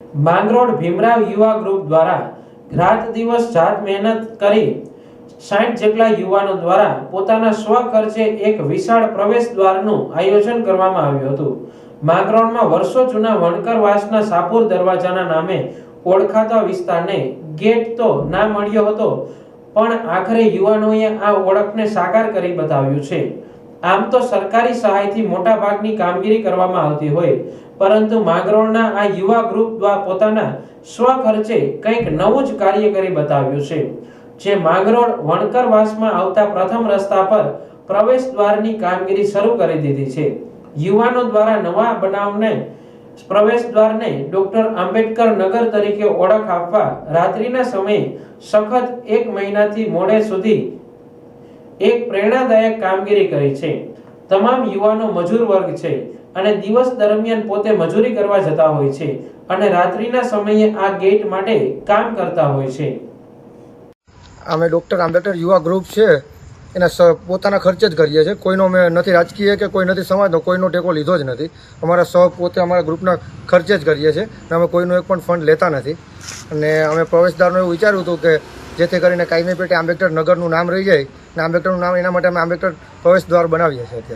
માંગરોળ ભીમરાવ યુવા ગ્રુપ દ્વારા રાત દિવસ જાત મહેનત કરી 60 જેટલા યુવાનો દ્વારા પોતાના સ્વખર્ચે એક વિશાળ પ્રવેશ દ્વારનું આયોજન કરવામાં આવ્યું હતું। માંગરોળમાં વર્ષો જૂના વણકરવાસના સાપુર દરવાજાના નામે ઓળખાતા વિસ્તારને ગેટ તો ના મળ્યો હતો, પણ આખરે યુવાનોએ આ ઓળખને સાકાર કરી બતાવ્યું છે। આમ તો સરકારી સહાયથી મોટા ભાગની કામગીરી કરવામાં આવતી હોય, પરંતુ માંગરોળના આ યુવા ગ્રુપ દ્વારા પોતાના સ્વખર્ચે કંઈક નવું જ કાર્ય કરી બતાવ્યું છે, જે માંગરોળ વણકરવાસમાં આવતા પ્રથમ રસ્તા પર પ્રવેશ દ્વારની કામગીરી શરૂ કરી દીધી છે। યુવાનો દ્વારા નવા બનાવને પ્રવેશ દ્વારને ડોક્ટર આંબેડકર નગર તરીકે ઓળખ આપવા રાત્રિના સમયે સખત 1 મહિનાથી મોડે સુધી એક પ્રેરણાદાયક કામગીરી કરી છે। તમામ યુવાનો મજૂર વર્ગ છે અને દિવસ દરમિયાન પોતે મજૂરી કરવા જતા હોય છે અને રાત્રિના સમયે આ ગેટ માટે કામ કરતા હોય છે। અમે ડૉક્ટર આંબેડકર યુવા ગ્રુપ છે એના પોતાના ખર્ચે જ કરીએ છીએ। કોઈનો અમે નથી રાજકીય કે કોઈ નથી સમાજનો, કોઈનો ટેકો લીધો જ નથી। અમારા પોતે અમારા ગ્રુપના ખર્ચે જ કરીએ છીએ અને અમે કોઈનું એક પણ ફંડ લેતા નથી। અને અમે પ્રવેશદ્વારનું એવું વિચાર્યું હતું કે જેથી કરીને કાયમી પેટે આંબેડકર નગરનું નામ રહી જાય અને આંબેડકરનું નામ, એના માટે અમે આંબેડકર પ્રવેશદ્વાર બનાવીએ છીએ અત્યારે।